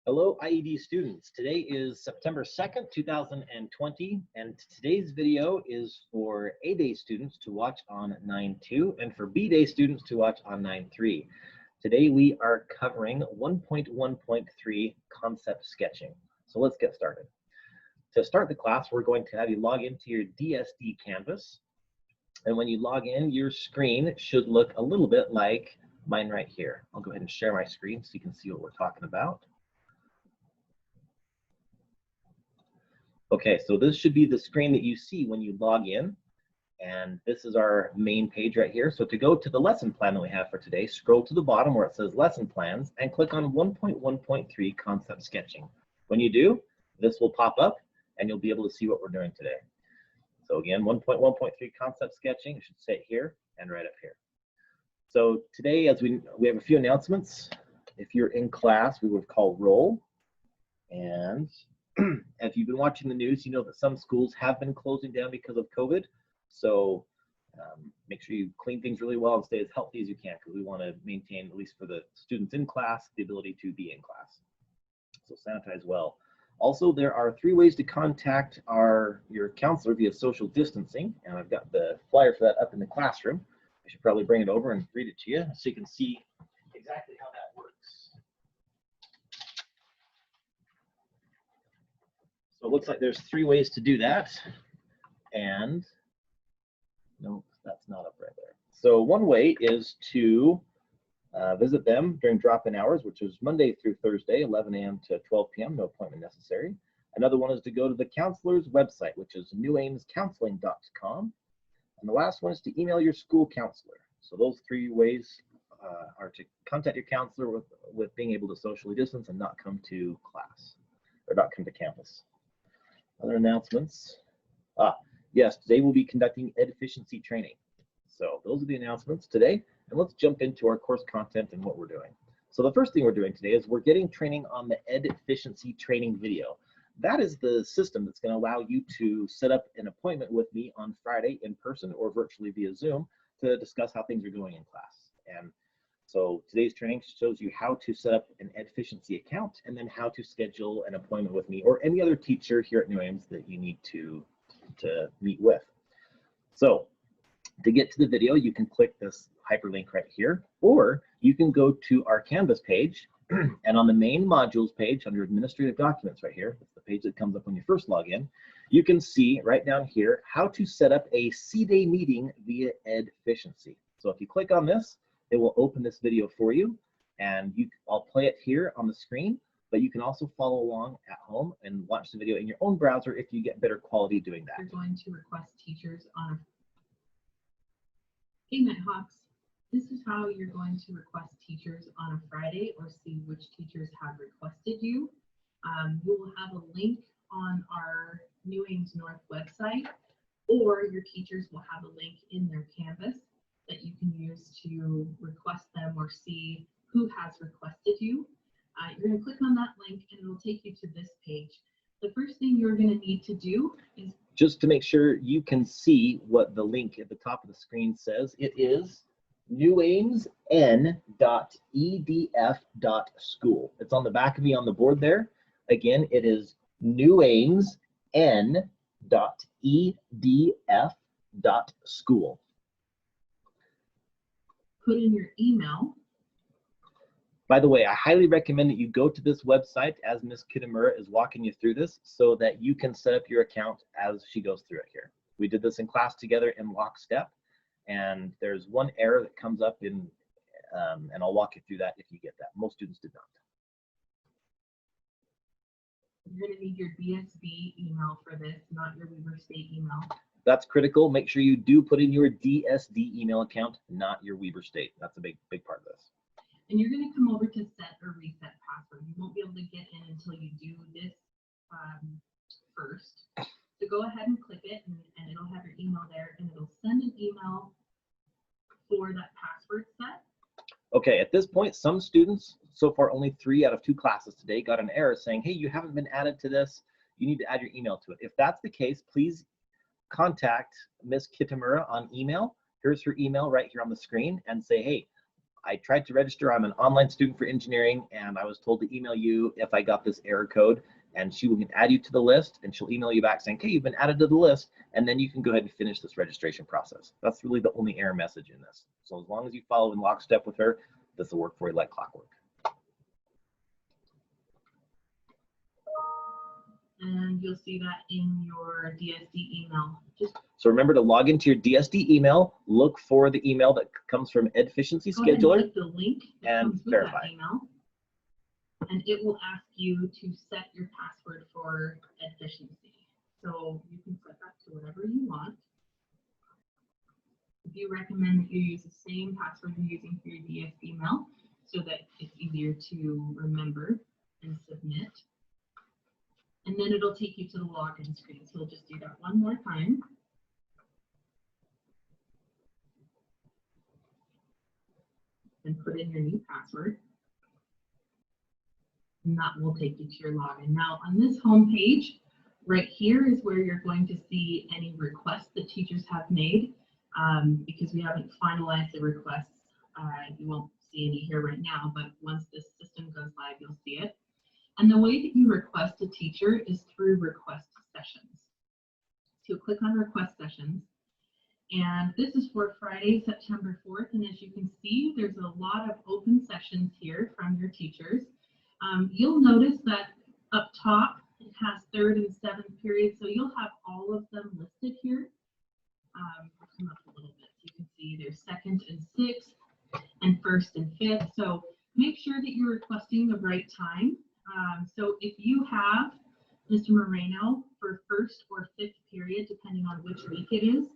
Hello, IED students. Today is September 2nd, 2020, and today's video is for A-Day students to watch on 9.2 and for B-Day students to watch on 9.3. Today we are covering 1.1.3 concept sketching. So let's get started. To start the class, we're going to have you log into your DSD canvas. And when you log in, your screen should look a little bit like mine right here. I'll go ahead and share my screen so you can see what we're talking about. Okay, so this should be the screen that you see when you log in, and this is our main page right here. So to go to the lesson plan that we have for today, scroll to the bottom where it says lesson plans and click on 1.1.3 concept sketching. When you do, this will pop up and you'll be able to see what we're doing today. So again, 1.1.3 concept sketching, it should say here and right up here. So today, as we have a few announcements. If you're in class, we would call roll. And if you've been watching the news, you know that some schools have been closing down because of COVID. So make sure you clean things really well and stay as healthy as you can, because we want to maintain, at least for the students in class, the ability to be in class. So sanitize well. Also, there are 3 ways to contact your counselor via social distancing, and I've got the flyer for that up in the classroom. I should probably bring it over and read it to you so you can see exactly how that works. So it looks like there's 3 ways to do that. And no, that's not up right there. So one way is to visit them during drop-in hours, which is Monday through Thursday, 11 a.m. to 12 p.m., no appointment necessary. Another one is to go to the counselor's website, which is newaimscounseling.com. And the last one is to email your school counselor. So those 3 ways are to contact your counselor with being able to socially distance and not come to class, or not come to campus. Other announcements. Yes, today we'll be conducting ed efficiency training. So those are the announcements today. And let's jump into our course content and what we're doing. So the first thing we're doing today is we're getting training on the ed efficiency training video. That is the system that's going to allow you to set up an appointment with me on Friday in person or virtually via Zoom to discuss how things are going in class. And so today's training shows you how to set up an ed efficiency account and then how to schedule an appointment with me or any other teacher here at New Ames that you need to meet with. So to get to the video, you can click this hyperlink right here, or you can go to our Canvas page, and on the main modules page under administrative documents right here, that's the page that comes up when you first log in, you can see right down here how to set up a C-Day meeting via ed efficiency. So if you click on this, it will open this video for you, and I'll play it here on the screen, but you can also follow along at home and watch the video in your own browser if you get better quality doing that. You're going to request teachers on a... Hey Nighthawks, this is how you're going to request teachers on a Friday or see which teachers have requested you. You will have a link on our New Ames North website, or your teachers will have a link in their Canvas that you can use to request them or see who has requested you. You're going to click on that link and it'll take you to this page. The first thing you're going to need to do is, just to make sure you can see what the link at the top of the screen says, it is newaimsn.edf.school. It's on the back of me on the board there. Again, it is newaimsn.edf.school. put in your email. By the way, I highly recommend that you go to this website as Ms. Kitamura is walking you through this so that you can set up your account as she goes through it here. We did this in class together in lockstep, and there's one error that comes up in, and I'll walk you through that if you get that. Most students did not. You're going to need your DSB email for this, not your Weber State email. That's critical. Make sure you do put in your DSD email account, not your Weber State. That's a big part of this. And you're going to come over to set or reset password. You won't be able to get in until you do this first. So go ahead and click it, and it'll have your email there, and it'll send an email for that password set. Okay, at this point, some students, so far only 3 out of 2 classes today, got an error saying, hey, you haven't been added to this. You need to add your email to it. If that's the case, please contact Ms. Kitamura on email. Here's her email right here on the screen and say, hey, I tried to register. I'm an online student for engineering, and I was told to email you if I got this error code, and she will add you to the list, and she'll email you back saying, okay, you've been added to the list, and then you can go ahead and finish this registration process. That's really the only error message in this. So as long as you follow in lockstep with her, this will work for you like clockwork. And you'll see that in your DSD email. So remember to log into your DSD email, look for the email that comes from Efficiency go ahead and Scheduler, click the link that and comes with verify. that email, and it will ask you to set your password for Efficiency. So you can set that to whatever you want. We do recommend that you use the same password you're using for your DSD email so that it's easier to remember and submit. And then it'll take you to the login screen. So we'll just do that one more time. And put in your new password. And that will take you to your login. Now on this home page, right here is where you're going to see any requests that teachers have made. Because we haven't finalized the requests, you won't see any here right now, but once this system goes live, you'll see it. And the way that you request a teacher is through request sessions. So click on request sessions. And this is for Friday, September 4th. And as you can see, there's a lot of open sessions here from your teachers. You'll notice that up top, it has 3rd and 7th periods. So you'll have all of them listed here. I'll come up a little bit so you can see there's 2nd and 6th and 1st and 5th. So make sure that you're requesting the right time. So if you have Mr. Moreno for 1st or 5th period, depending on which week it is,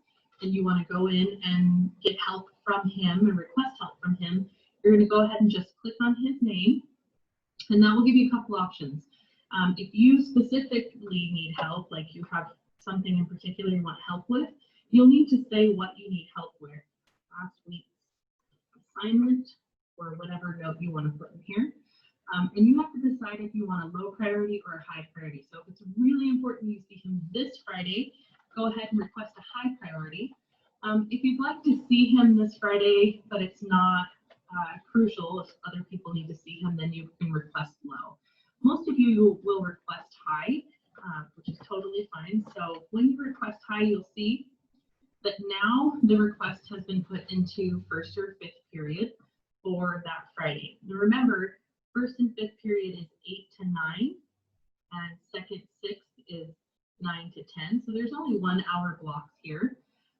and you want to go in and get help from him and request help from him, you're going to go ahead and just click on his name, and that will give you a couple options. If you specifically need help, like you have something in particular you want help with, you'll need to say what you need help with. Last week's assignment or whatever note you want to put in here. And you have to decide if you want a low priority or a high priority. So if it's really important you see him this Friday, go ahead and request a high priority. If you'd like to see him this Friday, but it's not crucial, if other people need to see him, then you can request low. Most of you will request high, which is totally fine. So when you request high, you'll see that now the request has been put into 1st or 5th period for that Friday. Now remember, 1st and 5th period is 8 to 9, and 2nd, 6th is 9 to 10. So there's only 1 hour blocks here.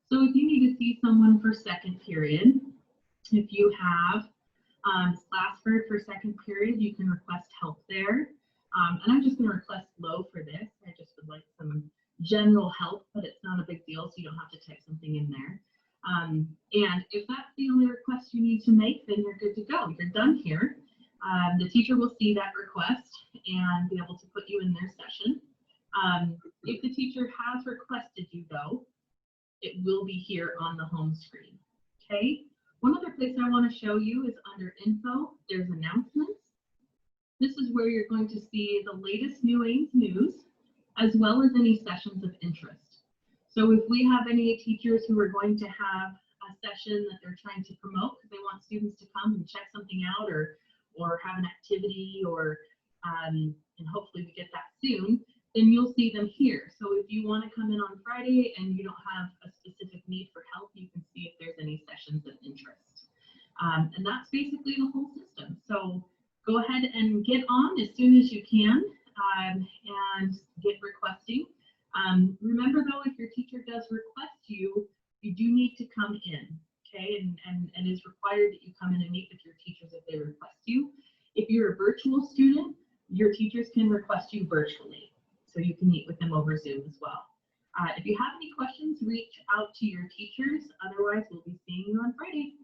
So if you need to see someone for 2nd period, if you have Glassford for 2nd period, you can request help there. And I'm just going to request low for this. I just would like some general help, but it's not a big deal, so you don't have to type something in there. And if that's the only request you need to make, then you're good to go. You're done here. The teacher will see that request and be able to put you in their session. If the teacher has requested you, though, it will be here on the home screen. Okay. One other place I want to show you is under info. There's announcements. This is where you're going to see the latest New Ames news, as well as any sessions of interest. So if we have any teachers who are going to have a session that they're trying to promote because they want students to come and check something out or have an activity or and hopefully we get that soon, then you'll see them here. So if you want to come in on Friday and you don't have a specific need for help, you can see if there's any sessions of interest. And that's basically the whole system. So go ahead and get on as soon as you can and get requesting. Remember though, if your teacher does request you, you do need to come in, okay? And it's required that you come in and meet with your teachers if they request you. If you're a virtual student, your teachers can request you virtually, so you can meet with them over Zoom as well. If you have any questions, reach out to your teachers. Otherwise, we'll be seeing you on Friday.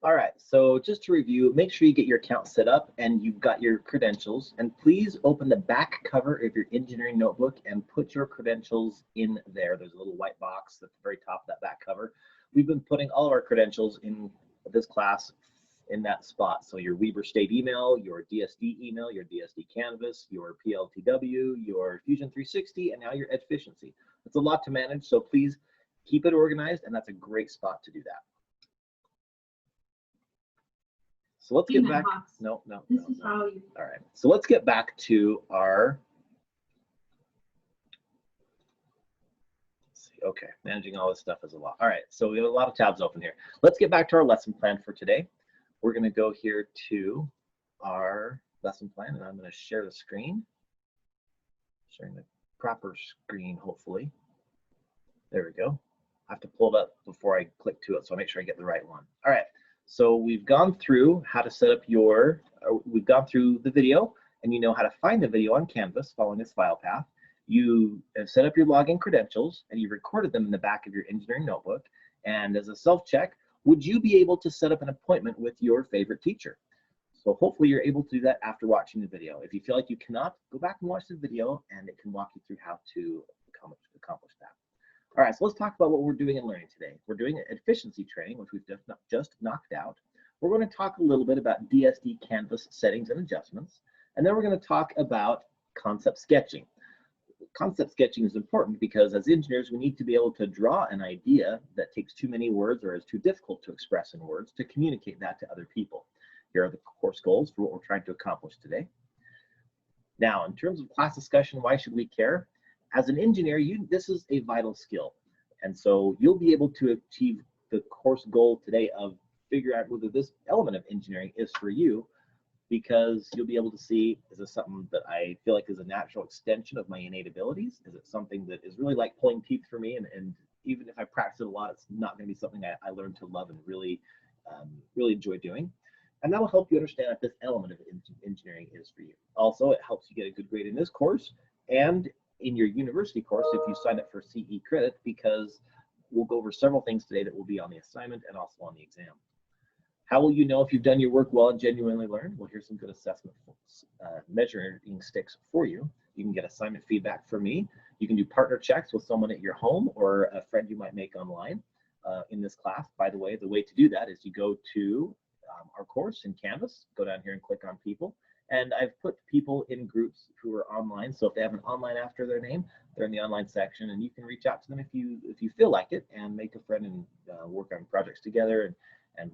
All right, so just to review, make sure you get your account set up and you've got your credentials, and please open the back cover of your engineering notebook and put your credentials in there. There's a little white box at the very top of that back cover. We've been putting all of our credentials in this class in that spot. So your Weber State email, your DSD email, your DSD Canvas, your PLTW, your Fusion 360, and now your Efficiency. It's a lot to manage, so please Keep it organized, and that's a great spot to do that. So let's get back. No. This is how you. All right. So let's get back to our. Let's see. Okay, managing all this stuff is a lot. All right. So we have a lot of tabs open here. Let's get back to our lesson plan for today. We're going to go here to our lesson plan, and I'm going to share the screen. Sharing the proper screen, hopefully. There we go. I have to pull it up before I click to it, so I'll make sure I get the right one. All right. So we've gone through how to set up we've gone through the video, and you know how to find the video on Canvas following this file path. You have set up your login credentials, and you've recorded them in the back of your engineering notebook. And as a self-check, would you be able to set up an appointment with your favorite teacher? So hopefully you're able to do that after watching the video. If you feel like you cannot, go back and watch the video, and it can walk you through how to accomplish that. All right, so let's talk about what we're doing in learning today. We're doing an efficiency training, which we've just knocked out. We're going to talk a little bit about DSD Canvas settings and adjustments, and then we're going to talk about concept sketching. Concept sketching is important because as engineers, we need to be able to draw an idea that takes too many words or is too difficult to express in words to communicate that to other people. Here are the course goals for what we're trying to accomplish today. Now, in terms of class discussion, why should we care? As an engineer, this is a vital skill. And so you'll be able to achieve the course goal today of figure out whether this element of engineering is for you, because you'll be able to see, is this something that I feel like is a natural extension of my innate abilities? Is it something that is really like pulling teeth for me? And even if I practice it a lot, it's not going to be something I learn to love and really enjoy doing. And that will help you understand that this element of engineering is for you. Also, it helps you get a good grade in this course and in your university course if you sign up for CE credit, because we'll go over several things today that will be on the assignment and also on the exam. How will you know if you've done your work well and genuinely learned? Well, here's some good assessment measuring sticks for you. You can get assignment feedback from me. You can do partner checks with someone at your home or a friend you might make online in this class. By the way to do that is you go to our course in Canvas, go down here and click on people. And I've put people in groups who are online. So if they have an online after their name, they're in the online section, and you can reach out to them if you feel like it and make a friend and work on projects together and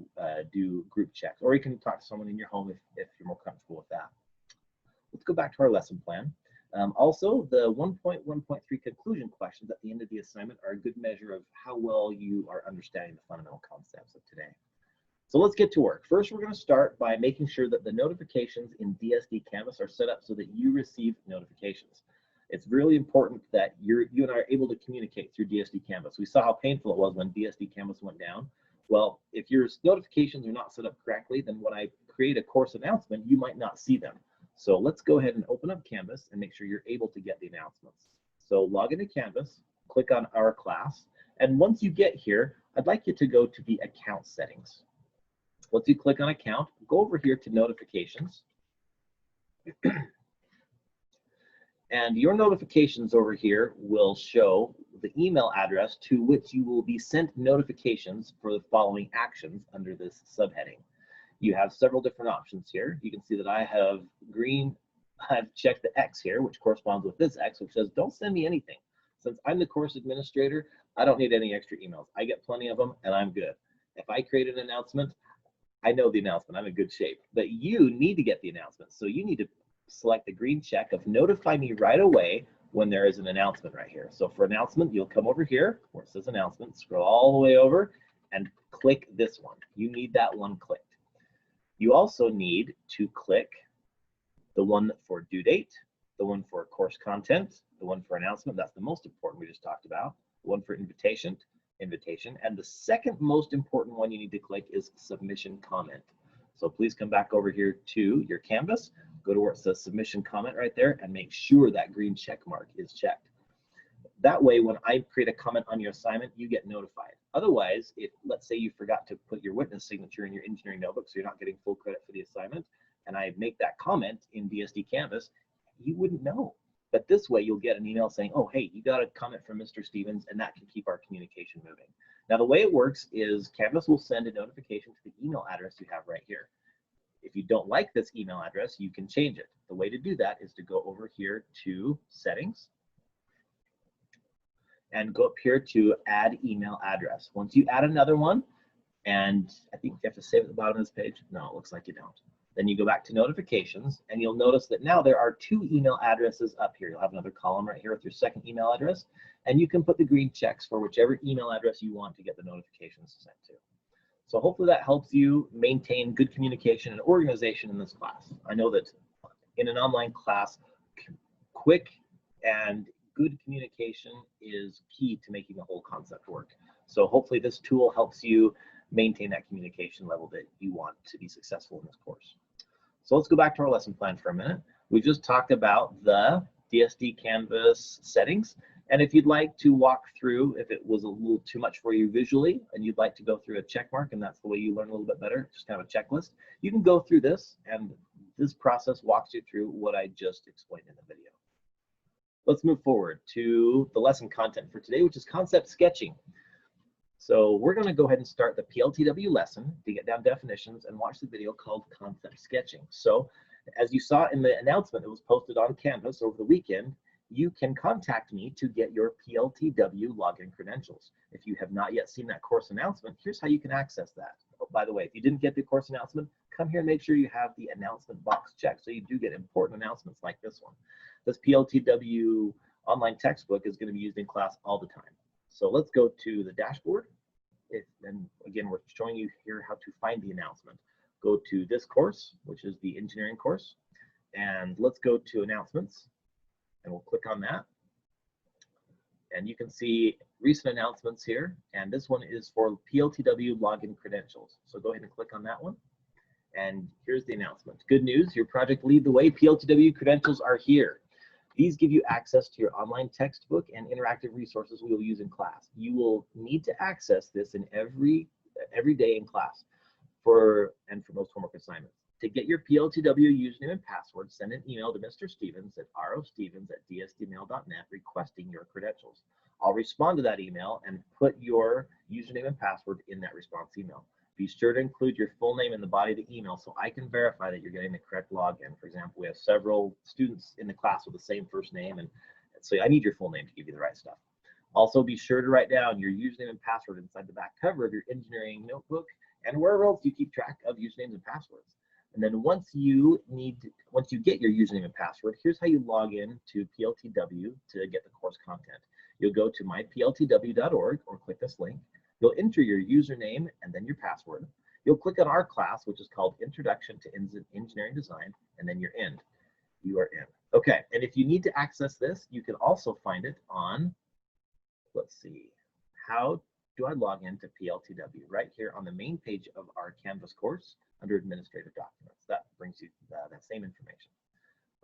do group checks. Or you can talk to someone in your home if you're more comfortable with that. Let's go back to our lesson plan. Also, the 1.1.3 conclusion questions at the end of the assignment are a good measure of how well you are understanding the fundamental concepts of today. So let's get to work. First, we're going to start by making sure that the notifications in DSD Canvas are set up so that you receive notifications. It's really important that you and I are able to communicate through DSD Canvas. We saw how painful it was when DSD Canvas went down. Well, if your notifications are not set up correctly, then when I create a course announcement, you might not see them. So let's go ahead and open up Canvas and make sure you're able to get the announcements. So log into Canvas, click on our class, and once you get here, I'd like you to go to the account settings. Once you click on account, go over here to notifications. And your notifications over here will show the email address to which you will be sent notifications for the following actions under this subheading. You have several different options here. You can see that I have green, I've checked the X here, which corresponds with this X, which says don't send me anything. Since I'm the course administrator, I don't need any extra emails. I get plenty of them and I'm good. If I create an announcement, I know the announcement, I'm in good shape, but you need to get the announcement. So you need to select the green check of notify me right away when there is an announcement right here. So for announcement, you'll come over here where it says announcement, scroll all the way over and click this one. You need that one clicked. You also need to click the one for due date, the one for course content, the one for announcement, that's the most important we just talked about, the one for invitation, and the second most important one you need to click is submission comment. So please come back over here to your Canvas, go to where it says submission comment right there, and make sure that green check mark is checked. That way, when I create a comment on your assignment, you get notified. Otherwise, if let's say you forgot to put your witness signature in your engineering notebook, so you're not getting full credit for the assignment, and I make that comment in DSD Canvas, you wouldn't know. But this way, you'll get an email saying, oh, hey, you got a comment from Mr. Stevens, and that can keep our communication moving. Now, the way it works is Canvas will send a notification to the email address you have right here. If you don't like this email address, you can change it. The way to do that is to go over here to Settings. and go up here to add email address. Once you add another one, and I think you have to save at the bottom of this page. No, it looks like you don't. Then you go back to notifications, and you'll notice that now there are 2 email addresses up here. You'll have another column right here with your second email address, and you can put the green checks for whichever email address you want to get the notifications sent to. So hopefully that helps you maintain good communication and organization in this class. I know that in an online class, quick and good communication is key to making the whole concept work. So hopefully this tool helps you maintain that communication level that you want to be successful in this course. So let's go back to our lesson plan for a minute. We just talked about the DSD Canvas settings. And if you'd like to walk through, if it was a little too much for you visually and you'd like to go through a check mark, and that's the way you learn a little bit better, just kind of a checklist, you can go through this, and this process walks you through what I just explained in the video. Let's move forward to the lesson content for today, which is concept sketching. So we're going to go ahead and start the Pltw lesson to get down definitions and watch the video called concept sketching. So as you saw in the announcement that was posted on Canvas over the weekend, you can contact me to get your Pltw login credentials. If you have not yet seen that course announcement, here's how you can access that. Oh, by the way, if you didn't get the course announcement, come here and make sure you have the announcement box checked so you do get important announcements like this one. This Pltw online textbook is going to be used in class all the time. So let's go to the dashboard. And again, we're showing you here how to find the announcement. Go to this course, which is the engineering course, and let's go to announcements, and we'll click on that. And you can see recent announcements here, and this one is for Pltw login credentials. So go ahead and click on that one. And here's the announcement. Good news, your project Lead the Way Pltw credentials are here. These give you access to your online textbook and interactive resources we will use in class. You will need to access this in every day in class for most homework assignments. To get your Pltw username and password, send an email to Mr. Stevens at rostevens@dsdmail.net requesting your credentials. I'll respond to that email and put your username and password in that response email. Be sure to include your full name in the body of the email so I can verify that you're getting the correct login. For example, we have several students in the class with the same first name, and so I need your full name to give you the right stuff. Also, be sure to write down your username and password inside the back cover of your engineering notebook and wherever else you keep track of usernames and passwords. And then once you get your username and password, here's how you log in to Pltw to get the course content. You'll go to mypltw.org or click this link. You'll enter your username and then your password. You'll click on our class, which is called Introduction to Engineering Design, and then you're in. You are in. Okay, and if you need to access this, you can also find it on, let's see, how do I log into Pltw? Right here on the main page of our Canvas course under Administrative Documents. That brings you that same information.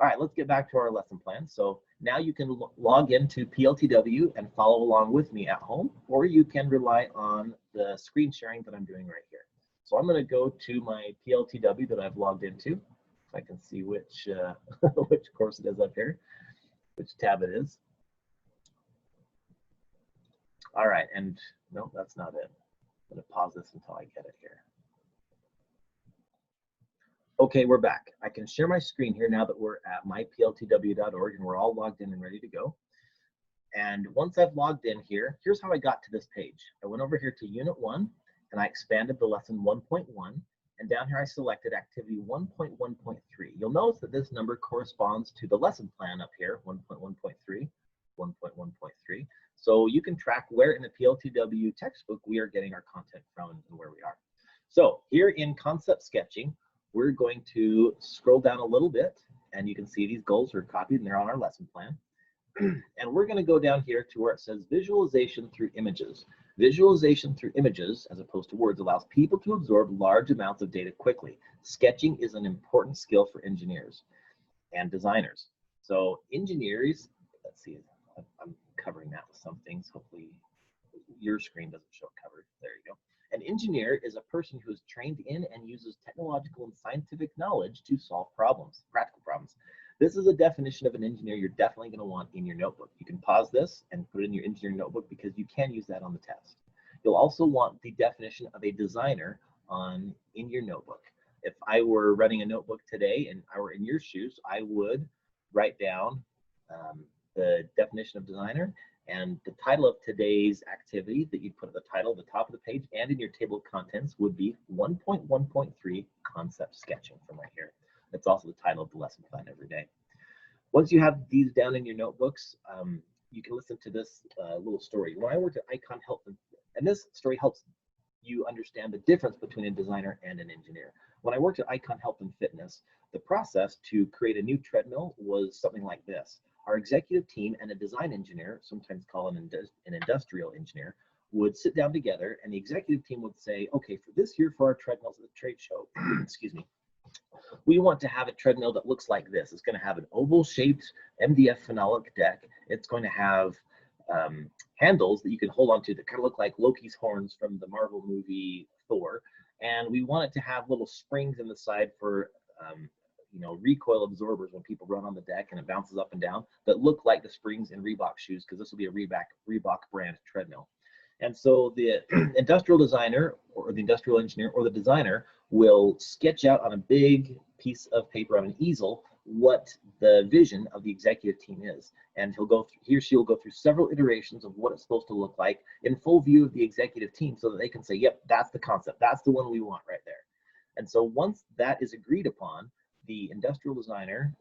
All right, let's get back to our lesson plan. So now you can log into Pltw and follow along with me at home, or you can rely on the screen sharing that I'm doing right here. So I'm going to go to my Pltw that I've logged into, so I can see which which course it is up here, which tab it is. All right, and no, that's not it. I'm going to pause this until I get it here. Okay, we're back. I can share my screen here now that we're at mypltw.org and we're all logged in and ready to go. And once I've logged in here, here's how I got to this page. I went over here to Unit 1 and I expanded the lesson 1.1, and down here I selected activity 1.1.3. You'll notice that this number corresponds to the lesson plan up here, 1.1.3, 1.1.3. So you can track where in the Pltw textbook we are getting our content from and where we are. So here in concept sketching, we're going to scroll down a little bit, and you can see these goals are copied and they're on our lesson plan. And we're going to go down here to where it says visualization through images. Visualization through images, as opposed to words, allows people to absorb large amounts of data quickly. Sketching is an important skill for engineers and designers. So engineers, let's see, I'm covering that with some things. Hopefully your screen doesn't show it covered. There you go. An engineer is a person who is trained in and uses technological and scientific knowledge to solve problems, practical problems. This is a definition of an engineer you're definitely going to want in your notebook. You can pause this and put it in your engineering notebook because you can use that on the test. You'll also want the definition of a designer in your notebook. If I were running a notebook today and I were in your shoes, I would write down the definition of designer, And the title of today's activity that you'd put at the title, at the top of the page, and in your table of contents would be 1.1.3 concept sketching from right here. That's also the title of the lesson plan every day. Once you have these down in your notebooks, you can listen to this little story. When I worked at Icon Health, and this story helps you understand the difference between a designer and an engineer. When I worked at Icon Health and Fitness, the process to create a new treadmill was something like this. Our executive team and a design engineer, sometimes called an industrial engineer, would sit down together, and the executive team would say, okay, for this year for our treadmills at the trade show, excuse me, we want to have a treadmill that looks like this. It's going to have an oval-shaped MDF phenolic deck. It's going to have handles that you can hold onto that kind of look like Loki's horns from the Marvel movie Thor. And we want it to have little springs in the side for recoil absorbers when people run on the deck and it bounces up and down that look like the springs in Reebok shoes, because this will be a Reebok brand treadmill. And so the industrial designer or the industrial engineer or the designer will sketch out on a big piece of paper on an easel what the vision of the executive team is. And he or she will go through several iterations of what it's supposed to look like in full view of the executive team so that they can say, yep, that's the concept. That's the one we want right there. And so once that is agreed upon, the industrial designer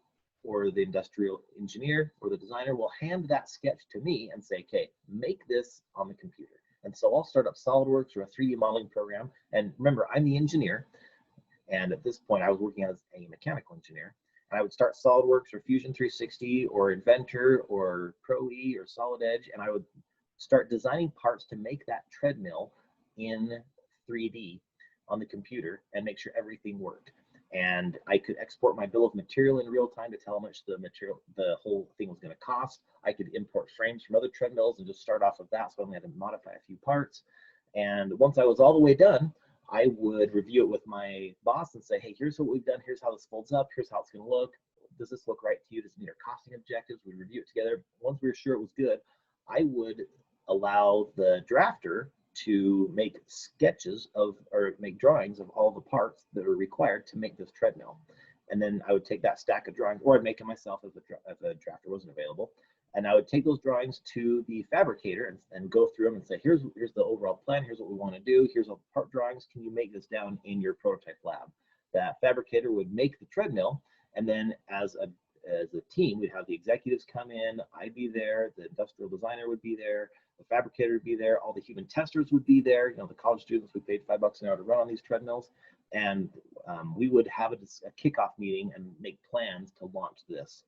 or the industrial engineer or the designer will hand that sketch to me and say, okay, make this on the computer. And so I'll start up SolidWorks or a 3D modeling program. And remember, I'm the engineer. And at this point, I was working as a mechanical engineer. And I would start SolidWorks or Fusion 360 or Inventor or Pro-E or Solid Edge. And I would start designing parts to make that treadmill in 3D on the computer and make sure everything worked. And I could export my bill of material in real time to tell how much the whole thing was going to cost. I could import frames from other treadmills and just start off of that, so I only had to modify a few parts. And once I was all the way done, I would review it with my boss and say, hey, here's what we've done. Here's how this folds up. Here's how it's going to look. Does this look right to you? Does it meet our costing objectives? We'd review it together. Once we were sure it was good, I would allow the drafter to make sketches of, or make drawings of all the parts that are required to make this treadmill. And then I would take that stack of drawings, or I'd make it myself if the drafter wasn't available. And I would take those drawings to the fabricator and go through them and say, here's the overall plan. Here's what we want to do. Here's all the part drawings. Can you make this down in your prototype lab? That fabricator would make the treadmill. And then as a team, we'd have the executives come in, I'd be there, the industrial designer would be there, the fabricator would be there, all the human testers would be there, the college students, we paid $5 an hour to run on these treadmills, and we would have a kickoff meeting and make plans to launch this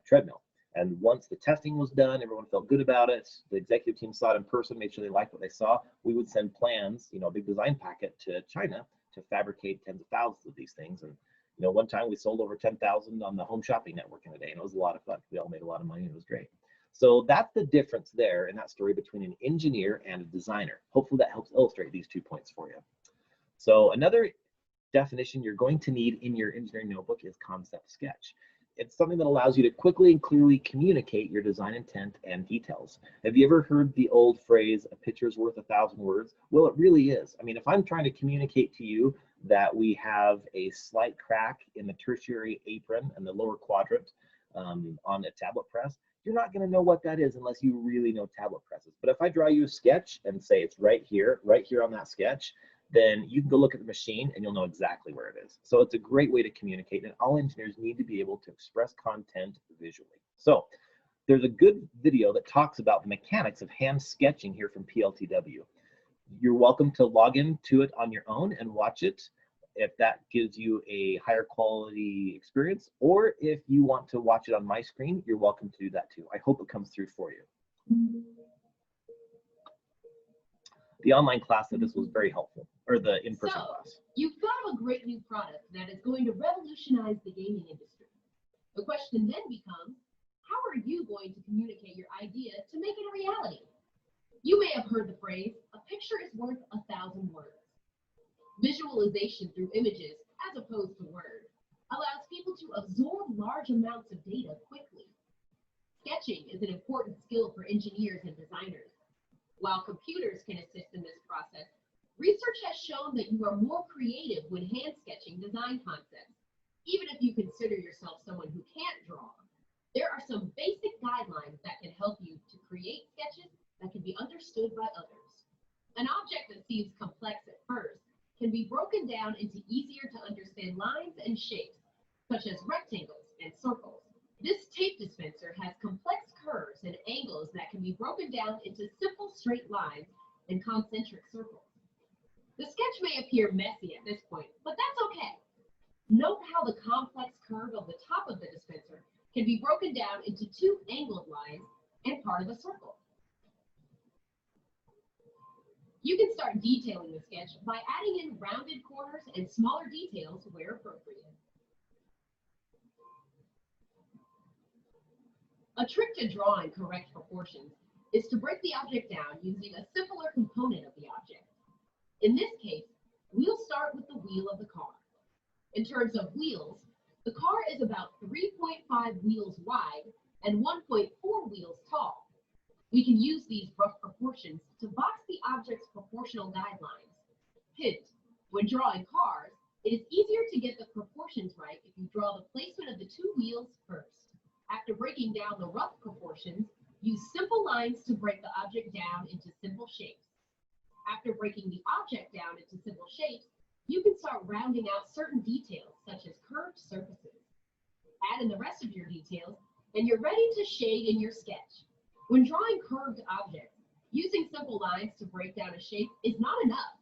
treadmill. And once the testing was done, everyone felt good about it, the executive team saw it in person, made sure they liked what they saw, we would send plans, a big design packet to China to fabricate tens of thousands of these things. And one time we sold over 10,000 on the home shopping network in a day, and it was a lot of fun. We all made a lot of money, and it was great. So that's the difference there in that story between an engineer and a designer. Hopefully that helps illustrate these 2 points for you. So another definition you're going to need in your engineering notebook is concept sketch. It's something that allows you to quickly and clearly communicate your design intent and details. Have you ever heard the old phrase, a picture's worth 1,000 words? Well, it really is. I mean, if I'm trying to communicate to you that we have a slight crack in the tertiary apron and the lower quadrant on a tablet press, you're not going to know what that is unless you really know tablet presses. But if I draw you a sketch and say it's right here on that sketch, then you can go look at the machine and you'll know exactly where it is. So it's a great way to communicate, and all engineers need to be able to express content visually. So there's a good video that talks about the mechanics of hand sketching here from PLTW. You're welcome to log into it on your own and watch it if that gives you a higher quality experience, or if you want to watch it on my screen, you're welcome to do that too. I hope it comes through for you. The online class that this was very helpful, or the in-person class. You've got a great new product that is going to revolutionize the gaming industry. The question then becomes, how are you going to communicate your idea to make it a reality? You may have heard the phrase, a picture is worth 1,000 words. Visualization through images, as opposed to words, allows people to absorb large amounts of data quickly. Sketching is an important skill for engineers and designers. While computers can assist in this process, research has shown that you are more creative when hand sketching design concepts. Even if you consider yourself someone who can't draw, there are some basic guidelines that can help you to create sketches that can be understood by others. An object that seems complex at first can be broken down into easier to understand lines and shapes, such as rectangles and circles. This tape dispenser has complex curves and angles that can be broken down into simple straight lines and concentric circles. The sketch may appear messy at this point, but that's okay. Note how the complex curve of the top of the dispenser can be broken down into two angled lines and part of a circle. You can start detailing the sketch by adding in rounded corners and smaller details where appropriate. A trick to drawing correct proportions is to break the object down using a simpler component of the object. In this case, we'll start with the wheel of the car. In terms of wheels, the car is about 3.5 wheels wide and 1.4 wheels tall. We can use these rough proportions to box the object's proportional guidelines. Hint: when drawing cars, it is easier to get the proportions right if you draw the placement of the two wheels first. After breaking down the rough proportions, use simple lines to break the object down into simple shapes. After breaking the object down into simple shapes, you can start rounding out certain details, such as curved surfaces. Add in the rest of your details, and you're ready to shade in your sketch. When drawing curved objects, using simple lines to break down a shape is not enough.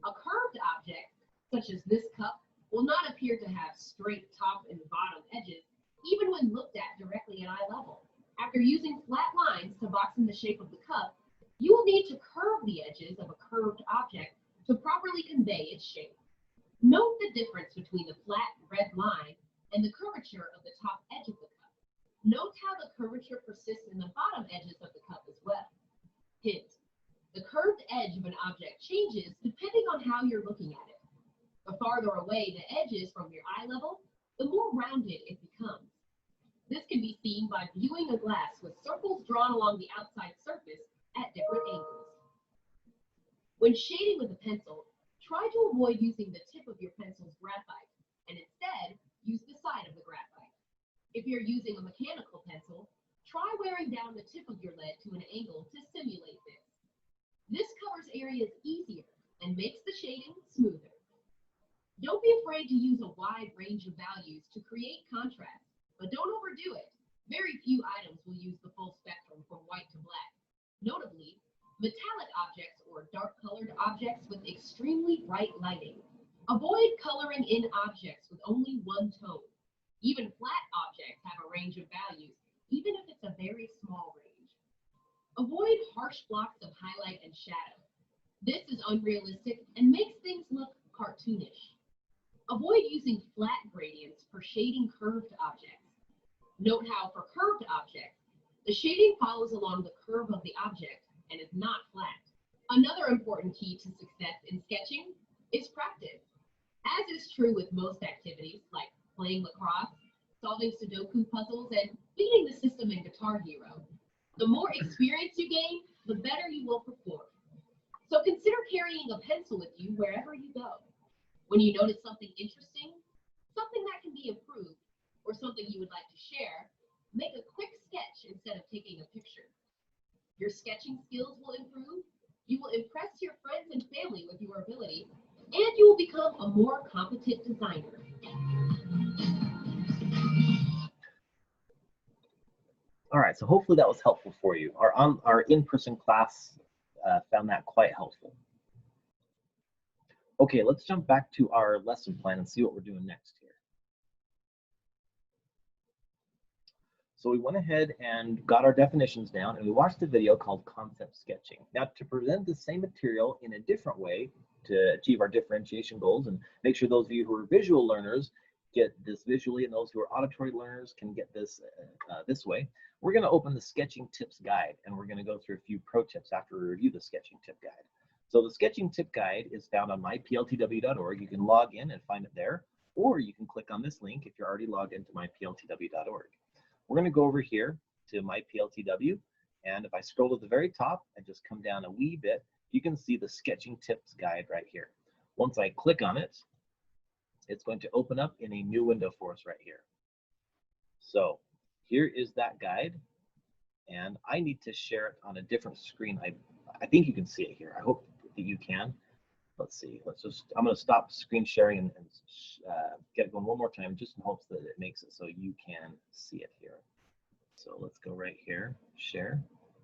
A curved object, such as this cup, will not appear to have straight top and bottom edges, even when looked at directly at eye level. After using flat lines to box in the shape of the cup, you will need to curve the edges of a curved object to properly convey its shape. Note the difference between the flat red line and the curvature of the top edge of the cup. Note how the curvature persists in the bottom edges of the cup as well. Hint: the curved edge of an object changes depending on how you're looking at it. The farther away the edge is from your eye level, the more rounded it becomes. This can be seen by viewing a glass with circles drawn along the outside surface at different angles. When shading with a pencil, try to avoid using the tip of your pencil's graphite, and instead use the side of the graphite. If you're using a mechanical pencil, try wearing down the tip of your lead to an angle to simulate this. This covers areas easier and makes the shading smoother. Don't be afraid to use a wide range of values to create contrast, but don't overdo it. Very few items will use the full spectrum from white to black. Notably, metallic objects or dark-colored objects with extremely bright lighting. Avoid coloring in objects with only one tone. Even flat objects have a range of values, even if it's a very small range. Avoid harsh blocks of highlight and shadow. This is unrealistic and makes things look cartoonish. Avoid using flat gradients for shading curved objects. Note how for curved objects, the shading follows along the curve of the object and is not flat. Another important key to success in sketching is practice. As is true with most activities like playing lacrosse, solving Sudoku puzzles, and beating the system in Guitar Hero, the more experience you gain, the better you will perform. So consider carrying a pencil with you wherever you go. When you notice something interesting, something that can be improved, or something you would like to share, make a quick sketch instead of taking a picture. Your sketching skills will improve, you will impress your friends and family with your ability, and you will become a more competent designer. All right, so hopefully that was helpful for you. Our in-person class found that quite helpful. Okay, let's jump back to our lesson plan and see what we're doing next here. So we went ahead and got our definitions down, and we watched a video called Concept Sketching. Now, to present the same material in a different way to achieve our differentiation goals and make sure those of you who are visual learners get this visually and those who are auditory learners can get this this way, we're going to open the Sketching Tips Guide, and we're going to go through a few pro tips after we review the Sketching Tip Guide. So the Sketching Tip Guide is found on mypltw.org. You can log in and find it there, or you can click on this link if you're already logged into mypltw.org. We're going to go over here to mypltw, and if I scroll to the very top and just come down a wee bit, you can see the Sketching Tips Guide right here. Once I click on it, it's going to open up in a new window for us right here. So here is that guide, and I need to share it on a different screen. I think you can see it here. I hope that you can. Let's see. I'm going to stop screen sharing and get it going one more time, just in hopes that it makes it so you can see it here. So let's go right here, share.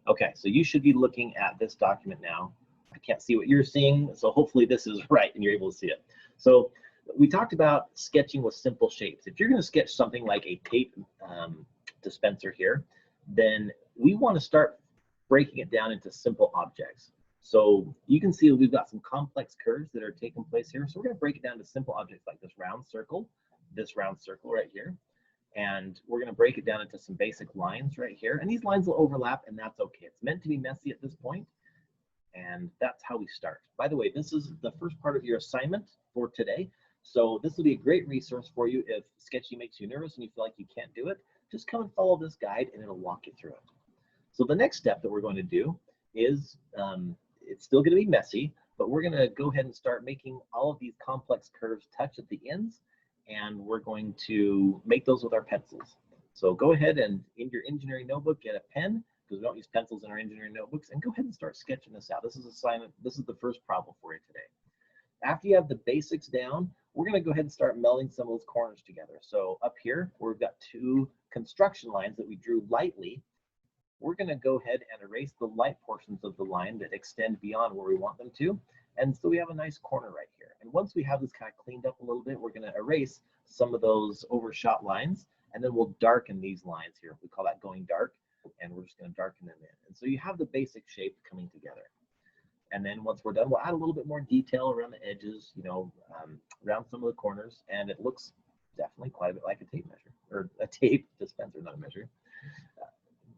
Okay, so you should be looking at this document now. I can't see what you're seeing, so hopefully this is right and you're able to see it. So we talked about sketching with simple shapes. If you're going to sketch something like a tape dispenser here, then we want to start breaking it down into simple objects. So you can see we've got some complex curves that are taking place here. So we're going to break it down to simple objects like this round circle right here. And we're going to break it down into some basic lines right here. And these lines will overlap, and that's okay. It's meant to be messy at this point, and that's how we start. By the way, this is the first part of your assignment for today. So this will be a great resource for you if sketching makes you nervous and you feel like you can't do it. Just come and follow this guide, and it'll walk you through it. So the next step that we're going to do is, it's still going to be messy, but we're going to go ahead and start making all of these complex curves touch at the ends, and we're going to make those with our pencils. So go ahead and in your engineering notebook, get a pen, because we don't use pencils in our engineering notebooks, and go ahead and start sketching this out. This is assignment. This is the first problem for you today. After you have the basics down, we're going to go ahead and start melding some of those corners together. So up here, we've got two construction lines that we drew lightly. We're going to go ahead and erase the light portions of the line that extend beyond where we want them to. And so we have a nice corner right here. And once we have this kind of cleaned up a little bit, we're going to erase some of those overshot lines, and then we'll darken these lines here. We call that going dark, and we're just going to darken them in. And so you have the basic shape coming together. And then once we're done, we'll add a little bit more detail around the edges, around some of the corners, and it looks definitely quite a bit like a tape measure, or a tape dispenser, not a measure.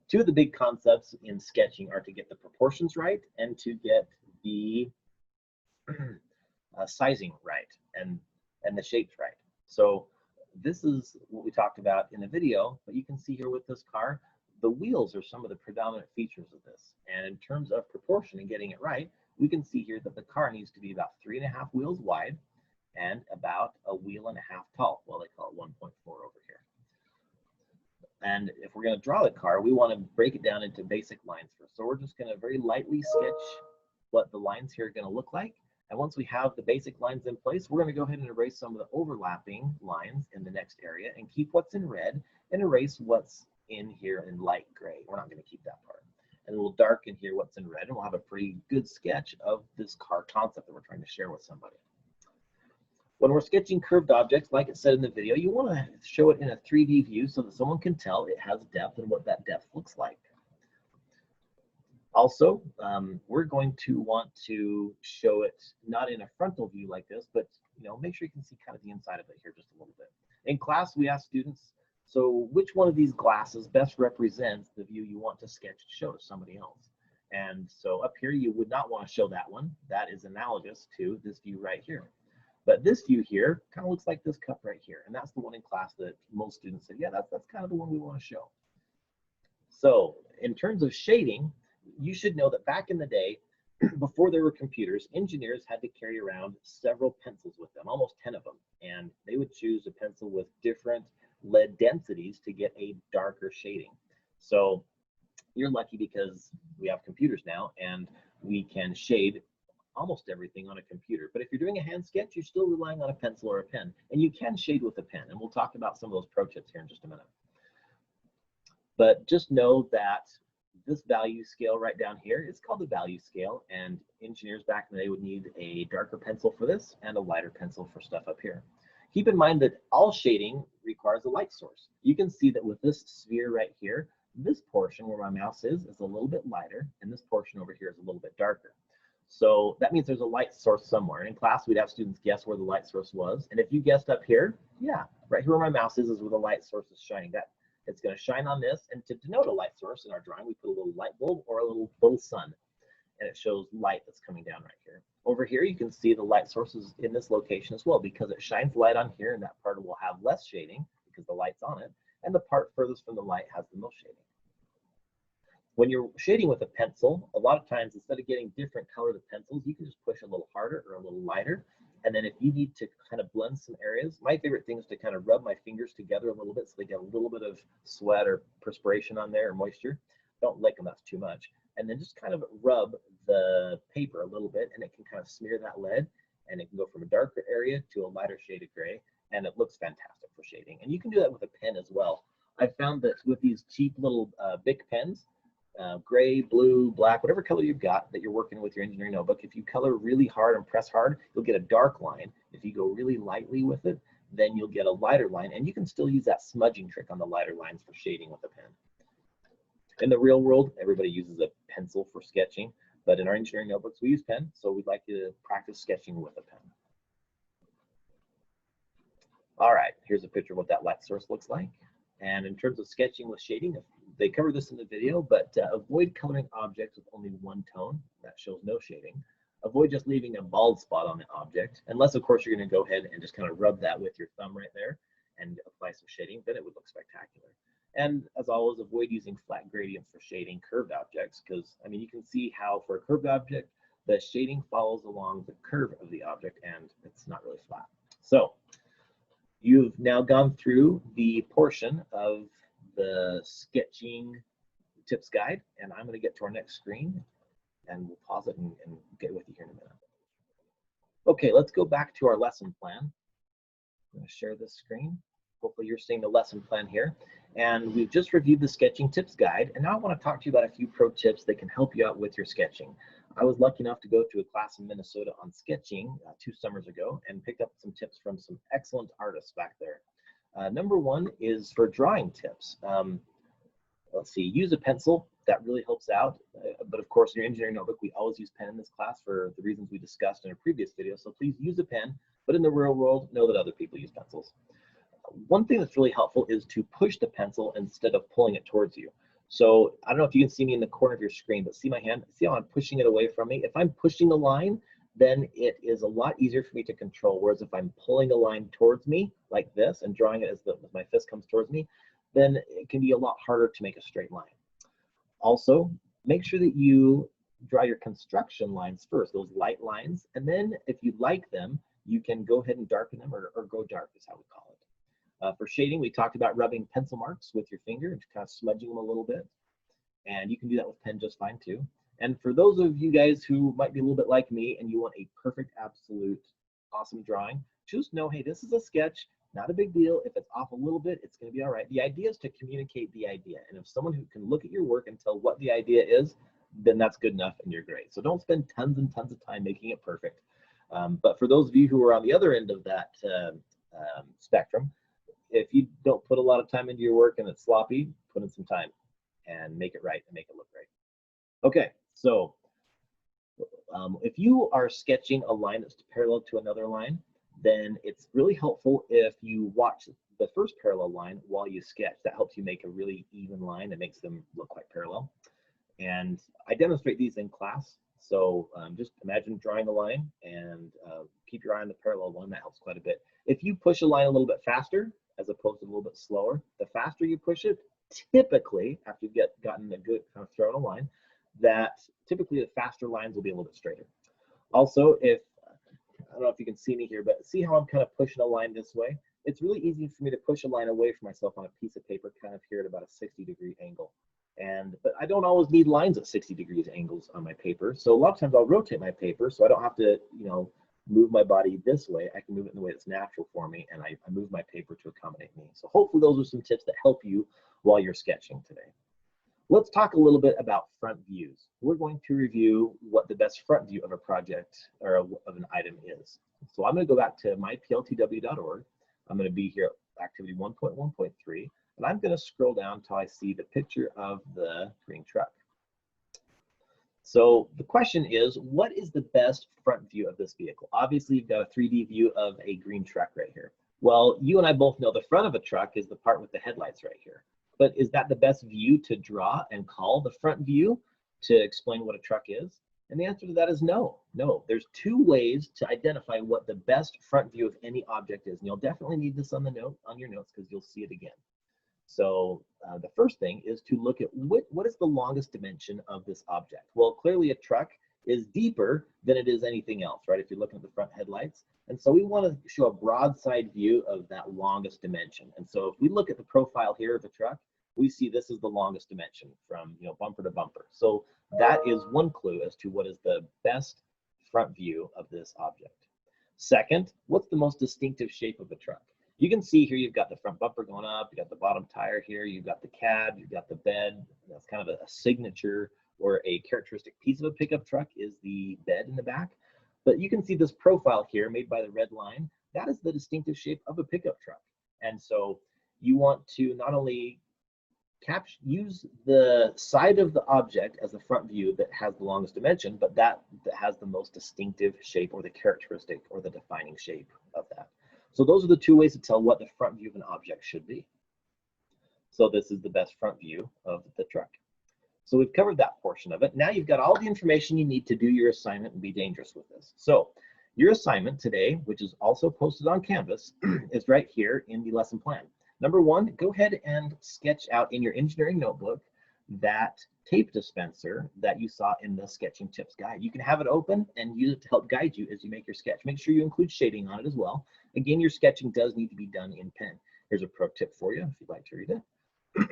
Two of the big concepts in sketching are to get the proportions right and to get the sizing right and the shapes right. So this is what we talked about in the video, but you can see here with this car, the wheels are some of the predominant features of this. And in terms of proportion and getting it right, we can see here that the car needs to be about 3.5 wheels wide and about 1.5 wheels tall. Well, they call it 1.4 over here. And if we're going to draw the car, we want to break it down into basic lines first. So we're just going to very lightly sketch what the lines here are going to look like. And once we have the basic lines in place, we're going to go ahead and erase some of the overlapping lines in the next area and keep what's in red and erase what's in here in light gray. We're not going to keep that part. And we'll darken here what's in red, and we'll have a pretty good sketch of this car concept that we're trying to share with somebody. When we're sketching curved objects, like it said in the video, you want to show it in a 3D view so that someone can tell it has depth and what that depth looks like. Also, we're going to want to show it not in a frontal view like this, but make sure you can see kind of the inside of it here just a little bit. In class, we ask students, so which one of these glasses best represents the view you want to sketch to show to somebody else? And so up here, you would not want to show that one. That is analogous to this view right here. But this view here kind of looks like this cup right here. And that's the one in class that most students said, yeah, that's kind of the one we want to show. So in terms of shading, you should know that back in the day, before there were computers, engineers had to carry around several pencils with them, almost 10 of them. And they would choose a pencil with different lead densities to get a darker shading. So you're lucky because we have computers now and we can shade almost everything on a computer. But if you're doing a hand sketch, you're still relying on a pencil or a pen, and you can shade with a pen. And we'll talk about some of those pro tips here in just a minute. But just know that this value scale right down here is called the value scale, and engineers back in the day would need a darker pencil for this and a lighter pencil for stuff up here. Keep in mind that all shading requires a light source. You can see that with this sphere right here, this portion where my mouse is a little bit lighter, and this portion over here is a little bit darker. So that means there's a light source somewhere. In class, we'd have students guess where the light source was. And if you guessed up here, yeah, right here where my mouse is where the light source is shining. That it's going to shine on this. And to denote a light source in our drawing, we put a little light bulb or a little sun. And it shows light that's coming down right here. Over here, you can see the light sources in this location as well, because it shines light on here, and that part will have less shading because the light's on it. And the part furthest from the light has the most shading. When you're shading with a pencil, a lot of times, instead of getting different colored pencils, you can just push a little harder or a little lighter. And then if you need to kind of blend some areas, my favorite thing is to kind of rub my fingers together a little bit so they get a little bit of sweat or perspiration on there or moisture. Don't lick them, that's too much. And then just kind of rub the paper a little bit, and it can kind of smear that lead, and it can go from a darker area to a lighter shade of gray, and it looks fantastic for shading. And you can do that with a pen as well. I found that with these cheap little Bic pens, gray, blue, black, whatever color you've got that you're working with your engineering notebook, if you color really hard and press hard, you'll get a dark line. If you go really lightly with it, then you'll get a lighter line, and you can still use that smudging trick on the lighter lines for shading with a pen. In the real world, everybody uses a pencil for sketching, but in our engineering notebooks, we use pen, so we'd like you to practice sketching with a pen. All right, here's a picture of what that light source looks like. And in terms of sketching with shading, they cover this in the video, but avoid coloring objects with only one tone. That shows no shading. Avoid just leaving a bald spot on the object, unless of course you're going to go ahead and just kind of rub that with your thumb right there and apply some shading, then it would look spectacular. And as always, avoid using flat gradients for shading curved objects, because I mean, you can see how for a curved object, the shading follows along the curve of the object and it's not really flat. So you've now gone through the portion of the sketching tips guide, and I'm going to get to our next screen and we'll pause it and get with you here in a minute. Okay, let's go back to our lesson plan. I'm going to share this screen. Hopefully you're seeing the lesson plan here. And we've just reviewed the sketching tips guide, and now I want to talk to you about a few pro tips that can help you out with your sketching. I was lucky enough to go to a class in Minnesota on sketching 2 summers ago and picked up some tips from some excellent artists back there. Number one is for drawing tips. Let's see, use a pencil. That really helps out. But of course, in your engineering notebook, we always use pen in this class for the reasons we discussed in a previous video. So please use a pen, but in the real world, know that other people use pencils. One thing that's really helpful is to push the pencil instead of pulling it towards you. So I don't know if you can see me in the corner of your screen, but see my hand? See how I'm pushing it away from me? If I'm pushing the line, then it is a lot easier for me to control. Whereas if I'm pulling a line towards me like this and drawing it as my fist comes towards me, then it can be a lot harder to make a straight line. Also, make sure that you draw your construction lines first, those light lines, and then if you like them, you can go ahead and darken them, or go dark is how we call it. For shading, we talked about rubbing pencil marks with your finger and kind of smudging them a little bit, and you can do that with pen just fine too. And for those of you guys who might be a little bit like me and you want a perfect, absolute, awesome drawing, just know, hey, this is a sketch. Not a big deal. If it's off a little bit, it's going to be all right. The idea is to communicate the idea. And if someone who can look at your work and tell what the idea is, then that's good enough and you're great. So don't spend tons and tons of time making it perfect. But for those of you who are on the other end of that spectrum, if you don't put a lot of time into your work and it's sloppy, put in some time and make it right and make it look great. Okay, so if you are sketching a line that's parallel to another line, then it's really helpful if you watch the first parallel line while you sketch. That helps you make a really even line. It makes them look quite parallel. And I demonstrate these in class. So just imagine drawing a line and keep your eye on the parallel one. That helps quite a bit. If you push a line a little bit faster, as opposed to a little bit slower, the faster you push it, typically, after you've gotten a good kind of throw in a line, that typically the faster lines will be a little bit straighter. Also, if I don't know if you can see me here, but see how I'm kind of pushing a line this way? It's really easy for me to push a line away from myself on a piece of paper, kind of here at about a 60-degree angle. But I don't always need lines at 60 degrees angles on my paper. So a lot of times I'll rotate my paper so I don't have to, move my body this way. I can move it in the way that's natural for me, and I move my paper to accommodate me. So hopefully those are some tips that help you while you're sketching today. Let's talk a little bit about front views. We're going to review what the best front view of a project or of an item is. So I'm going to go back to mypltw.org. I'm going to be here at activity 1.1.3, and I'm going to scroll down until I see the picture of the green truck. So the question is, what is the best front view of this vehicle? Obviously, you've got a 3D view of a green truck right here. Well, you and I both know the front of a truck is the part with the headlights right here. But is that the best view to draw and call the front view to explain what a truck is? And the answer to that is no. No, there's 2 ways to identify what the best front view of any object is. And you'll definitely need this on your notes because you'll see it again. So the first thing is to look at what is the longest dimension of this object. Well, clearly a truck is deeper than it is anything else, right? If you're looking at the front headlights. And so we want to show a broadside view of that longest dimension. And so if we look at the profile here of the truck, we see this is the longest dimension from, bumper to bumper. So that is one clue as to what is the best front view of this object. Second, what's the most distinctive shape of a truck? You can see here you've got the front bumper going up, you got the bottom tire here, you've got the cab, you've got the bed. That's kind of a signature or a characteristic piece of a pickup truck is the bed in the back. But you can see this profile here made by the red line. That is the distinctive shape of a pickup truck. And so you want to not only use the side of the object as the front view that has the longest dimension, but that has the most distinctive shape or the characteristic or the defining shape of that. So those are the two ways to tell what the front view of an object should be. So this is the best front view of the truck. So we've covered that portion of it. Now you've got all the information you need to do your assignment and be dangerous with this. So your assignment today, which is also posted on Canvas, is right here in the lesson plan. Number one, go ahead and sketch out in your engineering notebook that tape dispenser that you saw in the sketching tips guide. You can have it open and use it to help guide you as you make your sketch. Make sure you include shading on it as well. Again, your sketching does need to be done in pen. Here's a pro tip for you if you'd like to read it.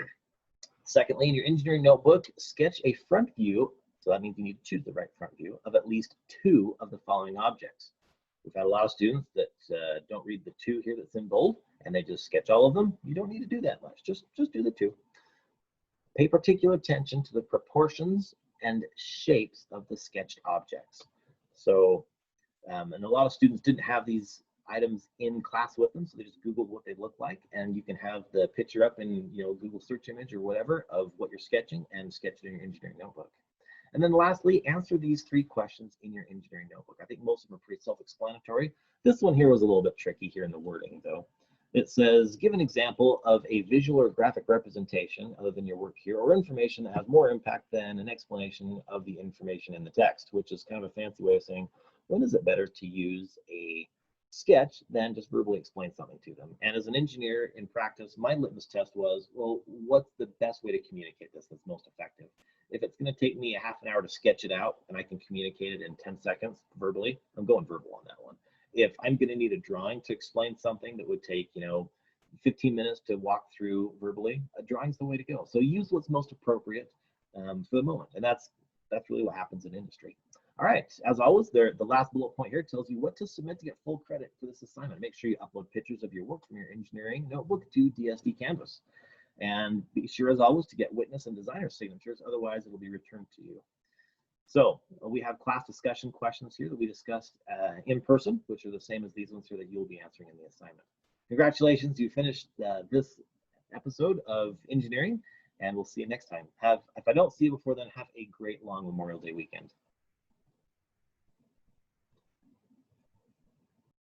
Secondly, in your engineering notebook, sketch a front view. So that means you need to choose the right front view of at least 2 of the following objects. We've had a lot of students that don't read the 2 here that's in bold, and they just sketch all of them. You don't need to do that much. Just do the 2. Pay particular attention to the proportions and shapes of the sketched objects. So, and a lot of students didn't have these items in class with them, so they just Googled what they look like, and you can have the picture up in Google search image or whatever of what you're sketching and sketch it in your engineering notebook. And then lastly, answer these 3 questions in your engineering notebook. I think most of them are pretty self-explanatory. This one here was a little bit tricky here in the wording though. It says, give an example of a visual or graphic representation other than your work here, or information that has more impact than an explanation of the information in the text, which is kind of a fancy way of saying, when is it better to use a sketch than just verbally explain something to them? And as an engineer in practice, my litmus test was, well, what's the best way to communicate this that's most effective? If it's going to take me a half an hour to sketch it out and I can communicate it in 10 seconds verbally, I'm going verbal on that one. If I'm going to need a drawing to explain something that would take, 15 minutes to walk through verbally, a drawing's the way to go. So use what's most appropriate for the moment. And that's really what happens in industry. All right, as always, the last bullet point here tells you what to submit to get full credit for this assignment. Make sure you upload pictures of your work from your engineering notebook to DSD Canvas. And be sure, as always, to get witness and designer signatures, otherwise it will be returned to you. So we have class discussion questions here that we discussed in person, which are the same as these ones here that you'll be answering in the assignment. Congratulations, you finished this episode of engineering, and we'll see you next time. If I don't see you before then, have a great long Memorial Day weekend.